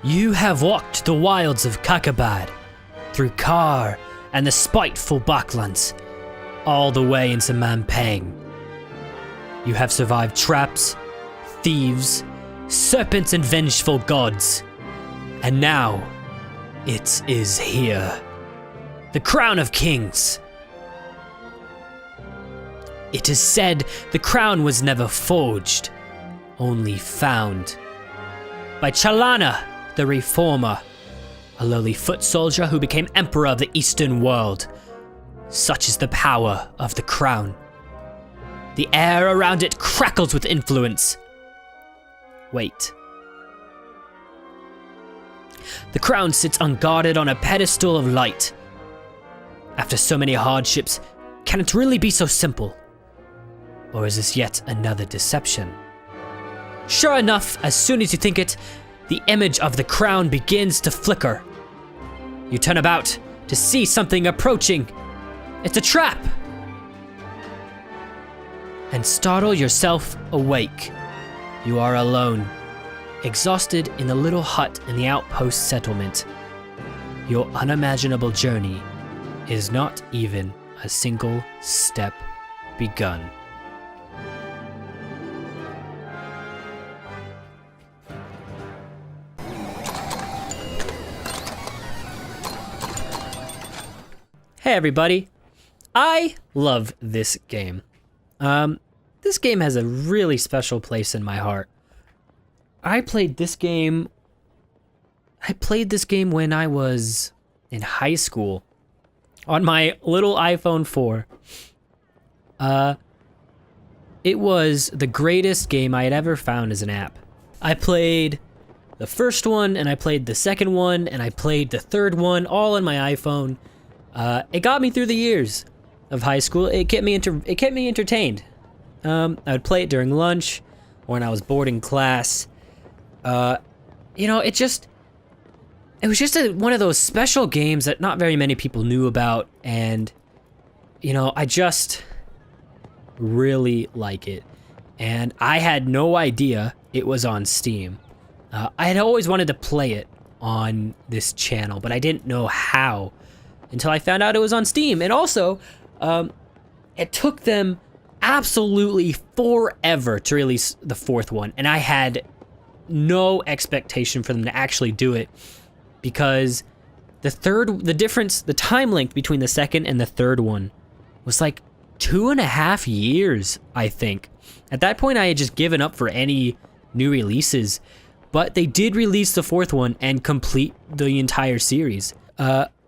You have walked the wilds of Kakabad, through Kar and the spiteful Baklands, all the way into Mampang. You have survived traps, thieves, serpents and vengeful gods. And now, it is here. The Crown of Kings. It is said the crown was never forged, only found. By Chalana, the Reformer, a lowly foot soldier who became Emperor of the Eastern world. Such is the power of the crown. The air around it crackles with influence. Wait. The crown sits unguarded on a pedestal of light. After so many hardships, can it really be so simple? Or is this yet another deception? Sure enough, as soon as you think it, the image of the crown begins to flicker. You turn about to see something approaching. It's a trap! And startle yourself awake. You are alone, exhausted in the little hut in the outpost settlement. Your unimaginable journey is not even a single step begun. Hey everybody, I love this game. This game has a really special place in my heart. I played this game when I was in high school on my little iPhone 4. It was the greatest game I had ever found as an app. I played the first one, and I played the second one, and I played the third one, all on my iPhone. It got me through the years of high school. It kept me entertained. I would play it during lunch, or when I was bored in class. It was just one of those special games that not very many people knew about, and I just really like it. And I had no idea it was on Steam. I had always wanted to play it on this channel, but I didn't know how until I found out it was on Steam. And also, it took them absolutely forever to release the fourth one, and I had no expectation for them to actually do it, because the time length between the second and the third one was like 2.5 years, I think. At that point, I had just given up for any new releases, but they did release the fourth one and complete the entire series.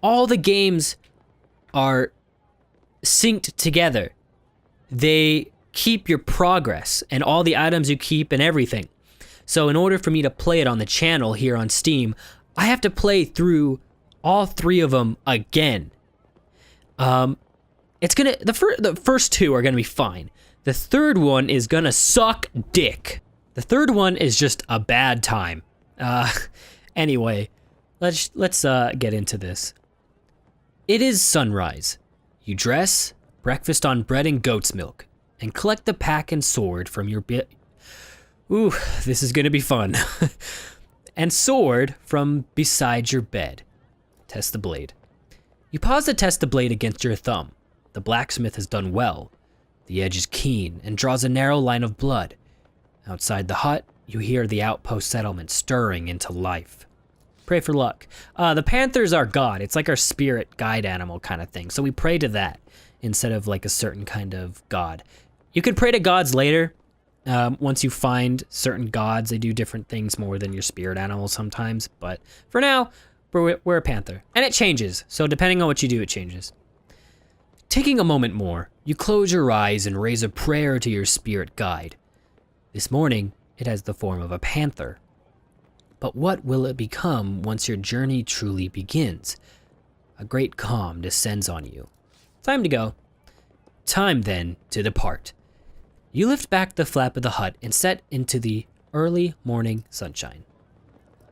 All the games are synced together. They keep your progress and all the items you keep and everything. So in order for me to play it on the channel here on Steam, I have to play through all three of them again. The first two are gonna be fine. The third one is gonna suck dick. The third one is just a bad time. Anyway, let's get into this. It is sunrise. You dress, breakfast on bread and goat's milk, and collect the pack and sword from your Ooh, this is gonna be fun. And sword from beside your bed. Test the blade. You pause to test the blade against your thumb. The blacksmith has done well. The edge is keen and draws a narrow line of blood. Outside the hut, you hear the outpost settlement stirring into life. Pray for luck. The panthers are God. It's like our spirit guide animal kind of thing. So we pray to that instead of like a certain kind of god. You can pray to gods later. Once you find certain gods, they do different things more than your spirit animal sometimes. But for now, we're a panther. And it changes. So depending on what you do, it changes. Taking a moment more, you close your eyes and raise a prayer to your spirit guide. This morning, it has the form of a panther. But what will it become once your journey truly begins? A great calm descends on you. Time to go. Time then to depart. You lift back the flap of the hut and set into the early morning sunshine.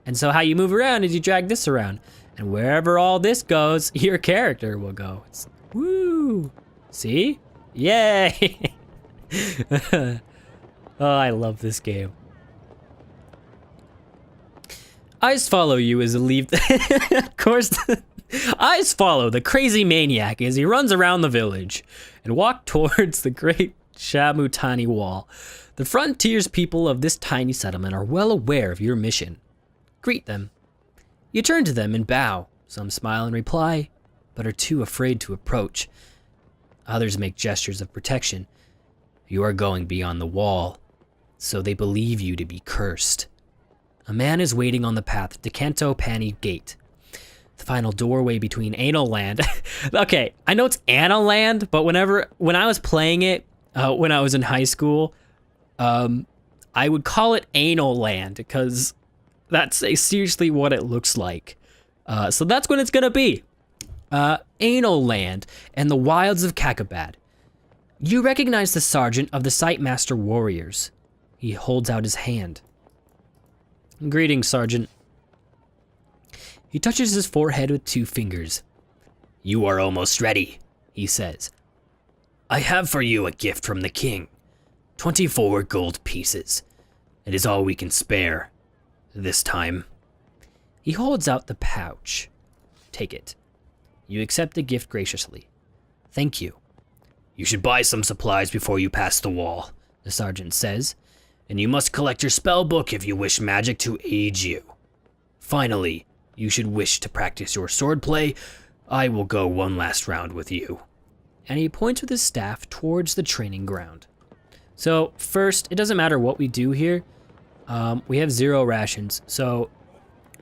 And so how you move around is you drag this around, and wherever all this goes, your character will go. It's, woo! See? Yay! Oh, I love this game. Eyes follow you as he leave. Of course, eyes follow the crazy maniac as he runs around the village and walk towards the great Shamutani wall. The frontiers people of this tiny settlement are well aware of your mission. Greet them. You turn to them and bow. Some smile in reply, but are too afraid to approach. Others make gestures of protection. You are going beyond the wall, so they believe you to be cursed. A man is waiting on the path to Kanto Pani Gate, the final doorway between Anal Land. Okay, I know it's Anal Land, but when I was playing it, when I was in high school, I would call it Anal Land because that's seriously what it looks like. So that's what it's gonna be. Anal Land and the wilds of Kakabad. You recognize the sergeant of the Sightmaster Warriors. He holds out his hand. Greetings, Sergeant. He touches his forehead with 2 fingers. You are almost ready, he says. I have for you a gift from the king. 24 gold pieces. It is all we can spare. This time. He holds out the pouch. Take it. You accept the gift graciously. Thank you. You should buy some supplies before you pass the wall, the sergeant says. And you must collect your spell book if you wish magic to aid you. Finally, you should wish to practice your swordplay. I will go one last round with you. And he points with his staff towards the training ground. So first, it doesn't matter what we do here. We have 0 rations, so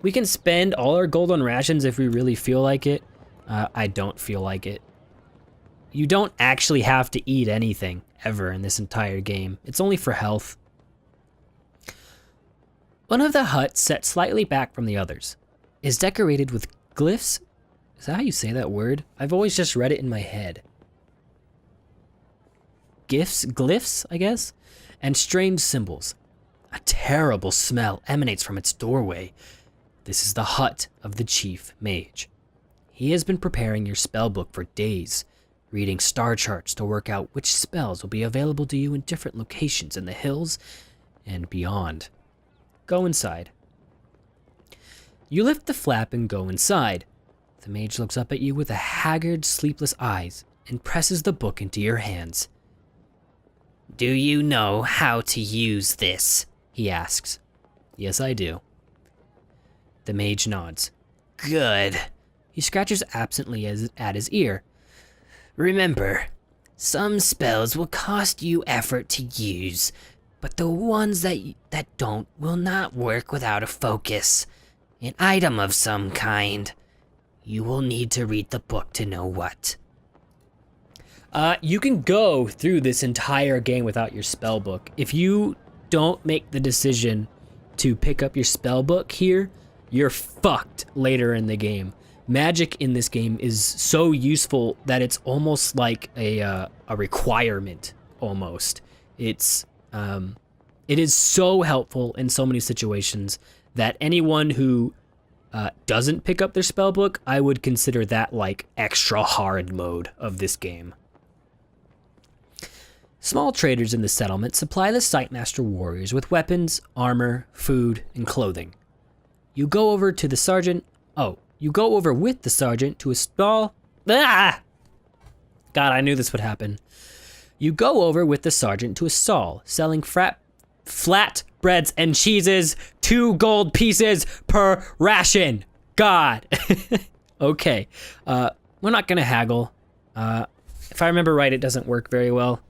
we can spend all our gold on rations if we really feel like it. I don't feel like it. You don't actually have to eat anything ever in this entire game. It's only for health. One of the huts, set slightly back from the others, is decorated with glyphs. Is that how you say that word? I've always just read it in my head. Glyphs, I guess? And strange symbols. A terrible smell emanates from its doorway. This is the hut of the chief mage. He has been preparing your spellbook for days, reading star charts to work out which spells will be available to you in different locations in the hills and beyond. Go inside. You lift the flap and go inside. The mage looks up at you with a haggard, sleepless eyes and presses the book into your hands. Do you know how to use this? He asks. Yes, I do. The mage nods. Good. He scratches absently at his ear. Remember, some spells will cost you effort to use, but the ones that don't will not work without a focus. An item of some kind. You will need to read the book to know what. You can go through this entire game without your spell book. If you don't make the decision to pick up your spell book here, you're fucked later in the game. Magic in this game is so useful that it's almost like a requirement, almost. It is so helpful in so many situations that anyone who doesn't pick up their spell book, I would consider that like extra hard mode of this game. Small traders in the settlement supply the Sightmaster warriors with weapons, armor, food, and clothing. You go over with the sergeant to a stall. Ah! God, I knew this would happen. You go over with the sergeant to a stall selling flat breads and cheeses, 2 gold pieces per ration. God. Okay. We're not gonna haggle. If I remember right, it doesn't work very well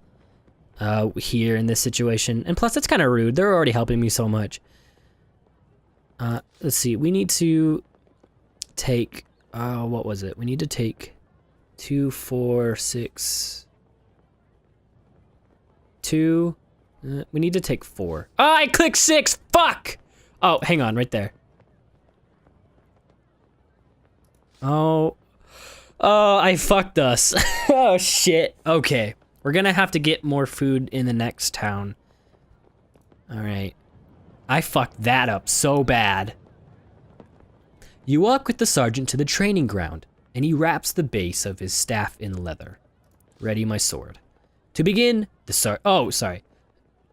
here in this situation. And plus, it's kind of rude. They're already helping me so much. Let's see. We need to take, what was it? We need to take 2, 4, 6, 2. We need to take 4. Oh, I clicked 6. Fuck. Oh, hang on, right there. Oh, I fucked us. Oh shit. Okay, we're gonna have to get more food in the next town. All right. I fucked that up so bad. You walk with the sergeant to the training ground, and he wraps the base of his staff in leather. Ready my sword. To begin,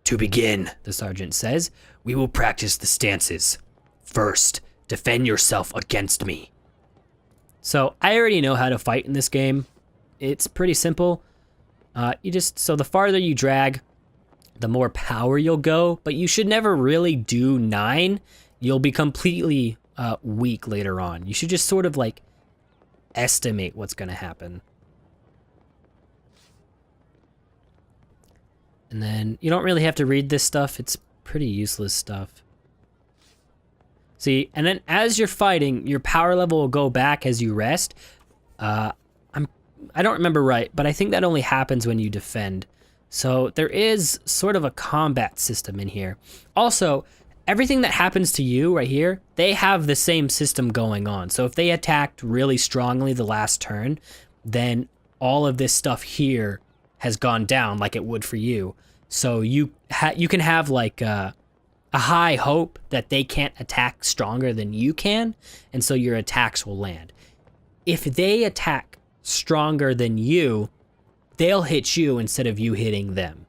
To begin, the sergeant says, we will practice the stances. First, Defend yourself against me. So I already know how to fight in this game. It's pretty simple. So the farther you drag, the more power you'll go, but you should never really do 9. You'll be completely weak later on. You should just sort of like estimate what's gonna happen. And then you don't really have to read this stuff. It's pretty useless stuff. See, and then as you're fighting, your power level will go back as you rest. I don't remember right, but I think that only happens when you defend. So there is sort of a combat system in here. Also, everything that happens to you right here, they have the same system going on. So if they attacked really strongly the last turn, then all of this stuff here has gone down like it would for you. So you can have like a high hope that they can't attack stronger than you can, and so your attacks will land. If they attack stronger than you, they'll hit you instead of you hitting them.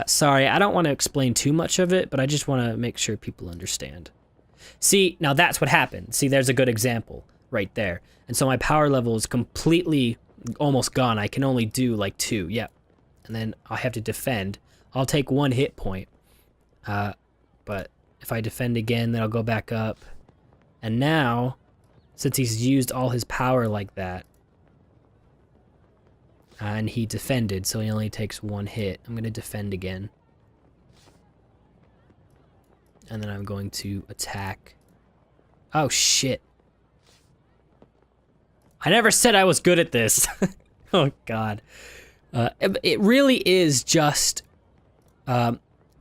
Sorry, I don't want to explain too much of it, but I just want to make sure people understand. See, now that's what happened. See, there's a good example right there. And so my power level is completely almost gone. I can only do like 2, yep. And then I have to defend. I'll take 1 hit point. But if I defend again, then I'll go back up. And now, since he's used all his power like that, and he defended, so he only takes 1 hit, I'm going to defend again. And then I'm going to attack. Oh, shit. I never said I was good at this. Oh, God. It really is just...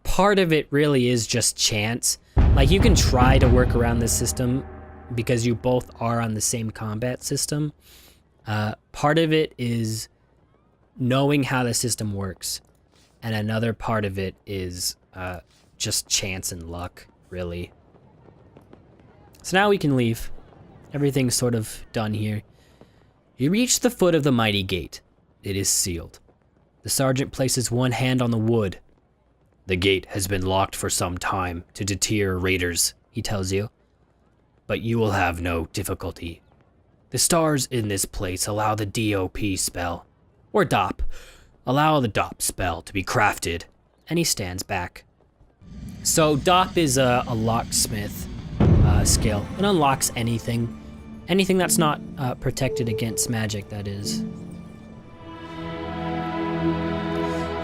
part of it really is just chance. Like, you can try to work around this system because you both are on the same combat system. Part of it is knowing how the system works, and another part of it is just chance and luck, really. So now we can leave. Everything's sort of done here. You reach the foot of the mighty gate. It is sealed. The sergeant places one hand on the wood. The gate has been locked for some time to deter raiders, he tells you. But you will have no difficulty. The stars in this place allow the DOP spell, or DOP, allow the DOP spell to be crafted, and he stands back. So DOP is a locksmith skill. It unlocks anything. Anything that's not protected against magic, that is.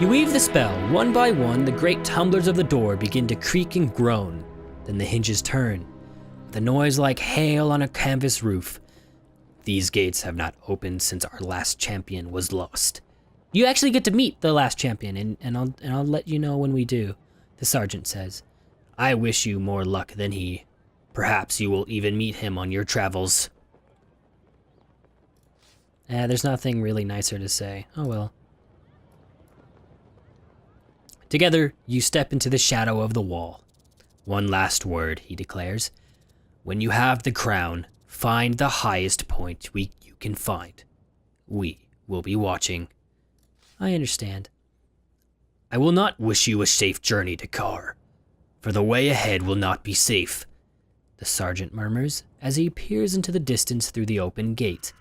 You weave the spell. One by one, the great tumblers of the door begin to creak and groan. Then the hinges turn, with a noise like hail on a canvas roof. These gates have not opened since our last champion was lost. You actually get to meet the last champion, and I'll let you know when we do, the sergeant says. I wish you more luck than he. Perhaps you will even meet him on your travels. There's nothing really nicer to say. Oh well. Together, you step into the shadow of the wall. One last word, he declares. When you have the crown, find the highest point you can find. We will be watching. I understand. I will not wish you a safe journey to Kar, for the way ahead will not be safe, the sergeant murmurs as he peers into the distance through the open gate.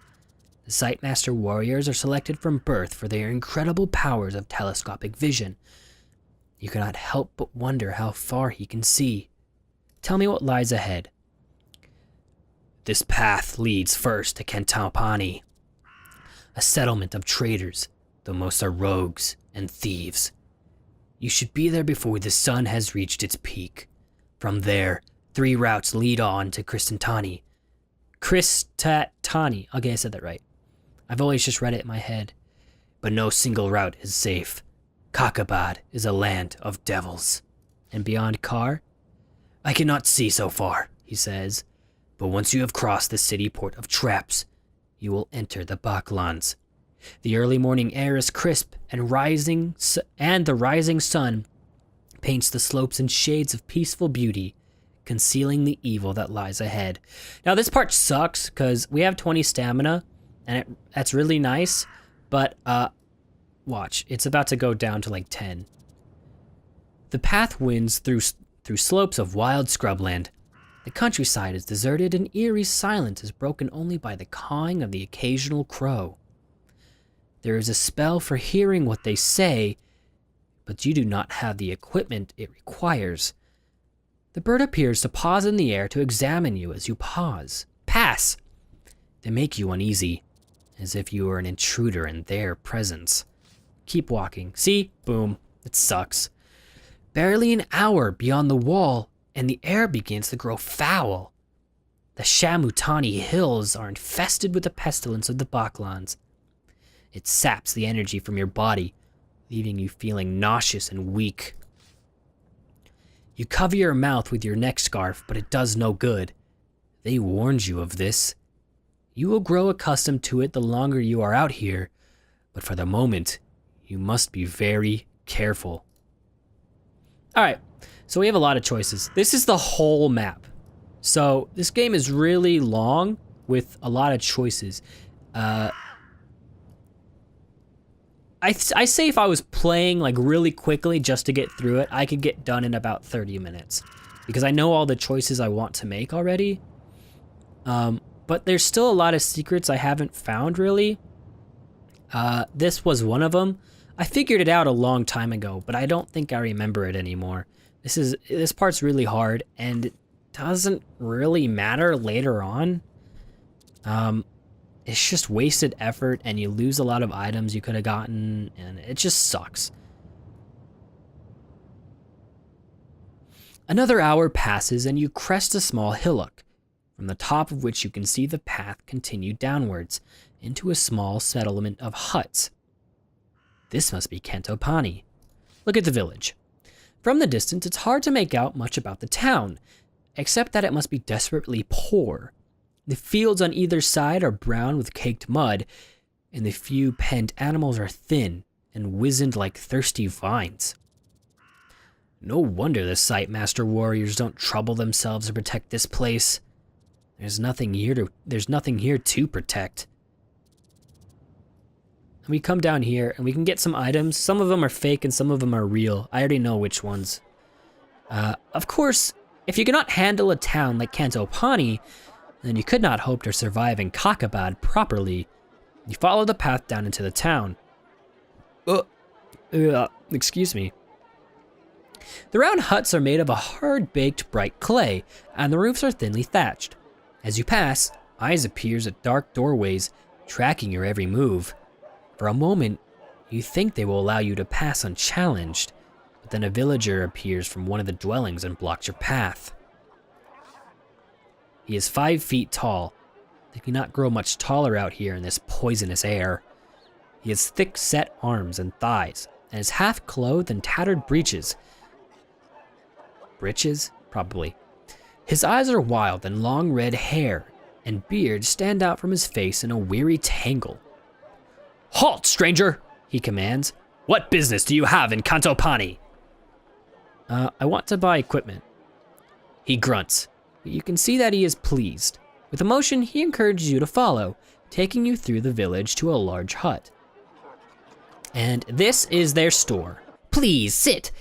The Sightmaster warriors are selected from birth for their incredible powers of telescopic vision. You cannot help but wonder how far he can see. Tell me what lies ahead. This path leads first to Kentampani, a settlement of traders, though most are rogues and thieves. You should be there before the sun has reached its peak. From there, 3 routes lead on to Kristatani. Kristatani. Okay, I said that right. I've always just read it in my head. But no single route is safe. Kakabad is a land of devils. And beyond Kar? I cannot see so far, he says. But once you have crossed the city port of traps, you will enter the Baklands. The early morning air is crisp, and the rising sun paints the slopes in shades of peaceful beauty, concealing the evil that lies ahead. Now this part sucks, because we have 20 stamina, and that's really nice, but watch, it's about to go down to like 10. The path winds through through slopes of wild scrubland. The countryside is deserted and eerie silence is broken only by the cawing of the occasional crow. There is a spell for hearing what they say, but you do not have the equipment it requires. The bird appears to pause in the air to examine you as you pause. Pass! They make you uneasy, as if you were an intruder in their presence. Keep walking. See? Boom. It sucks. Barely an hour beyond the wall, and the air begins to grow foul. The Shamutani hills are infested with the pestilence of the Baklands. It saps the energy from your body, leaving you feeling nauseous and weak. You cover your mouth with your neck scarf, but it does no good. They warned you of this. You will grow accustomed to it the longer you are out here, but for the moment, you must be very careful. Alright, so we have a lot of choices. This is the whole map. So this game is really long with a lot of choices. I say if I was playing like really quickly just to get through it, I could get done in about 30 minutes. Because I know all the choices I want to make already. But there's still a lot of secrets I haven't found really. This was one of them. I figured it out a long time ago, but I don't think I remember it anymore. This part's really hard, and it doesn't really matter later on. It's just wasted effort, and you lose a lot of items you could have gotten, and it just sucks. Another hour passes, and you crest a small hillock, from the top of which you can see the path continue downwards into a small settlement of huts. This must be Cantopani. Look at the village. From the distance, it's hard to make out much about the town, except that it must be desperately poor. The fields on either side are brown with caked mud, and the few penned animals are thin and wizened like thirsty vines. No wonder the Sightmaster warriors don't trouble themselves to protect this place. There's nothing here to protect. And we come down here and we can get some items. Some of them are fake and some of them are real. I already know which ones. Of course, if you cannot handle a town like Cantopani, then you could not hope to survive in Kakabad properly. You follow the path down into the town. Excuse me. The round huts are made of a hard-baked bright clay, and the roofs are thinly thatched. As you pass, eyes appears at dark doorways, tracking your every move. For a moment, you think they will allow you to pass unchallenged, but then a villager appears from one of the dwellings and blocks your path. He is 5 feet tall. They cannot grow much taller out here in this poisonous air. He has thick-set arms and thighs, and is half clothed in tattered breeches. Breeches? Probably. His eyes are wild, and long red hair and beard stand out from his face in a weary tangle. "Halt, stranger!" he commands. "What business do you have in Cantopani?" I want to buy equipment. He grunts. You can see that he is pleased. With emotion, he encourages you to follow, taking you through the village to a large hut. And this is their store. "Please sit.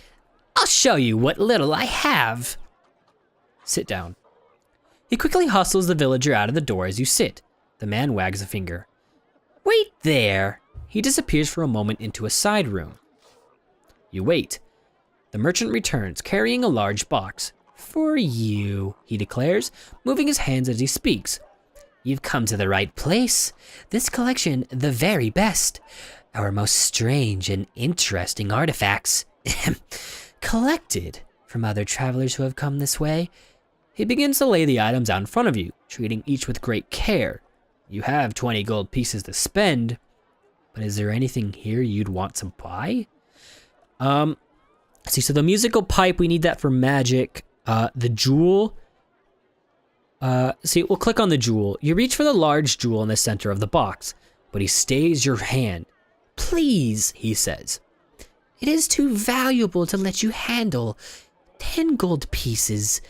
I'll show you what little I have." Sit down. He quickly hustles the villager out of the door as you sit. The man wags a finger. "Wait there." He disappears for a moment into a side room. You wait. The merchant returns, carrying a large box. "For you," he declares, moving his hands as he speaks. "You've come to the right place. This collection, the very best. Our most strange and interesting artifacts. Collected from other travelers who have come this way." He begins to lay the items out in front of you, treating each with great care. You have 20 gold pieces to spend, but is there anything here you'd want to buy? See, so the musical pipe, we need that for magic. The jewel. See, we'll click on the jewel. You reach for the large jewel in the center of the box, but he stays your hand. "Please," he says. "It is too valuable to let you handle. 10 gold pieces."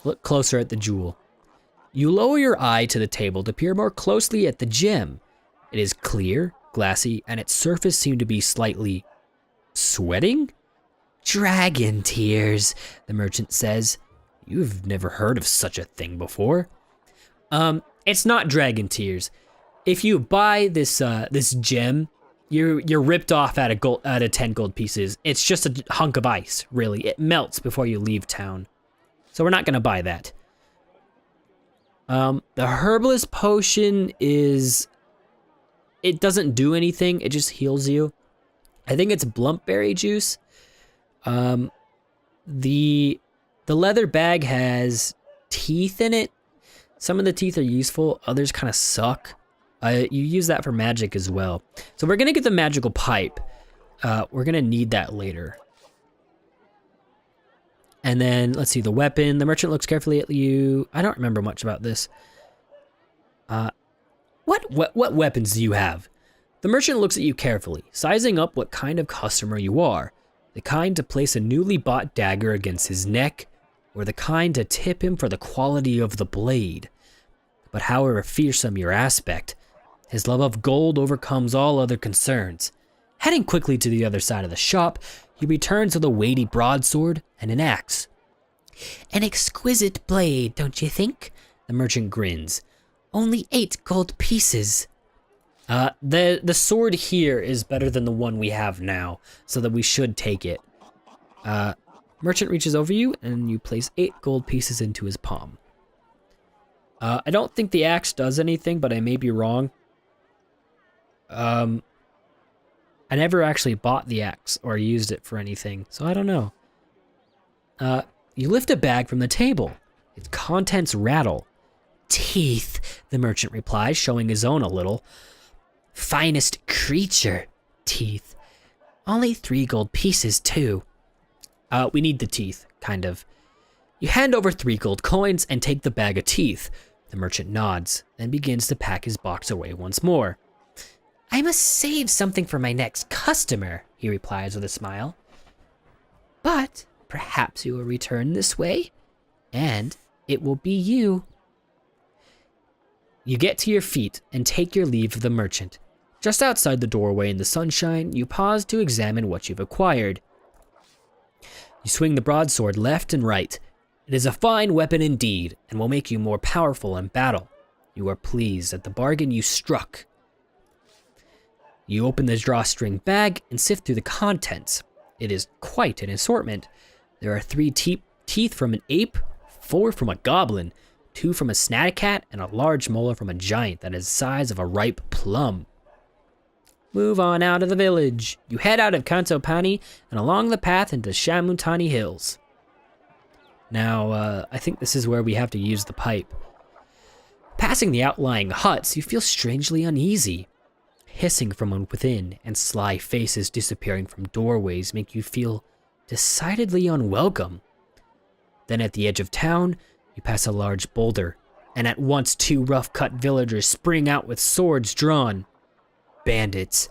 Look closer at the jewel. You lower your eye to the table to peer more closely at the gem. It is clear, glassy, and its surface seems to be slightly sweating? Dragon tears, the merchant says. You've never heard of such a thing before. It's not dragon tears. If you buy this gem, you're ripped off out of 10 gold pieces. It's just a hunk of ice, really. It melts before you leave town. So we're not gonna buy that. The herbalist potion it doesn't do anything, it just heals you. I think it's blumpberry juice. The leather bag has teeth in it. Some of the teeth are useful, others kind of suck. You use that for magic as well. So we're gonna get the magical pipe. We're gonna need that later. And then, let's see, the weapon. The merchant looks carefully at you. I don't remember much about this. What weapons do you have? The merchant looks at you carefully, sizing up what kind of customer you are. The kind to place a newly bought dagger against his neck, or the kind to tip him for the quality of the blade. But however fearsome your aspect, his love of gold overcomes all other concerns. Heading quickly to the other side of the shop, he returns with a weighty broadsword and an axe. An exquisite blade, don't you think? The merchant grins. Only 8 gold pieces. The sword here is better than the one we have now, so that we should take it. Merchant reaches over you, and you place 8 gold pieces into his palm. I don't think the axe does anything, but I may be wrong. I never actually bought the axe or used it for anything, so I don't know. You lift a bag from the table. Its contents rattle. Teeth, the merchant replies, showing his own a little. Finest creature, teeth. Only 3 gold pieces, too. We need the teeth, kind of. You hand over 3 gold coins and take the bag of teeth. The merchant nods, then begins to pack his box away once more. I must save something for my next customer, he replies with a smile. But perhaps you will return this way, and it will be you. You get to your feet and take your leave of the merchant. Just outside the doorway in the sunshine, you pause to examine what you've acquired. You swing the broadsword left and right. It is a fine weapon indeed, and will make you more powerful in battle. You are pleased at the bargain you struck. You open the drawstring bag and sift through the contents. It is quite an assortment. There are 3 teeth from an ape, 4 from a goblin, 2 from a snatcat, and a large molar from a giant that is the size of a ripe plum. Move on out of the village. You head out of Kantopani and along the path into Shamuntani Hills. Now, I think this is where we have to use the pipe. Passing the outlying huts, you feel strangely uneasy. Hissing from within and sly faces disappearing from doorways make you feel decidedly unwelcome. Then at the edge of town, you pass a large boulder, and at once 2 rough-cut villagers spring out with swords drawn. Bandits.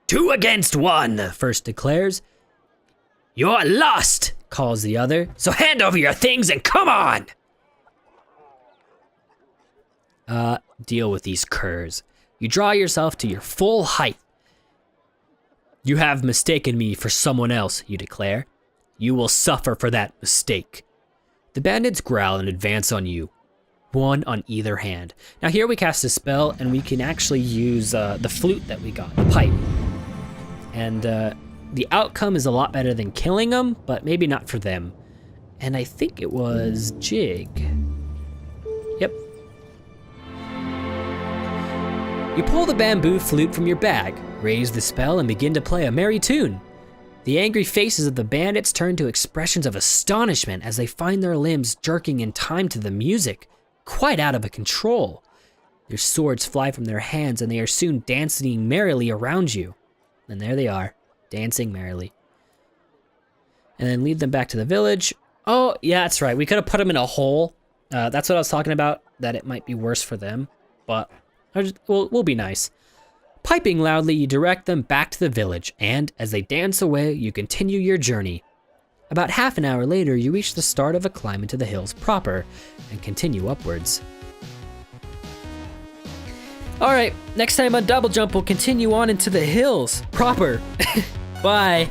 2 against 1, the first declares. You're lost, calls the other, so hand over your things and come on! Deal with these curs. You draw yourself to your full height. You have mistaken me for someone else, you declare. You will suffer for that mistake. The bandits growl and advance on you, 1 on either hand. Now here we cast a spell and we can actually use the flute that we got, the pipe. And the outcome is a lot better than killing them, but maybe not for them. And I think it was Jig. Yep. You pull the bamboo flute from your bag, raise the spell, and begin to play a merry tune. The angry faces of the bandits turn to expressions of astonishment as they find their limbs jerking in time to the music, quite out of control. Their swords fly from their hands and they are soon dancing merrily around you. And there they are, dancing merrily. And then lead them back to the village. Oh, yeah, that's right. We could have put them in a hole. That's what I was talking about, that it might be worse for them. But we'll be nice. Piping loudly, you direct them back to the village, and as they dance away, you continue your journey. About half an hour later, you reach the start of a climb into the hills proper, and continue upwards. Alright, next time on Double Jump, we'll continue on into the hills proper. Bye.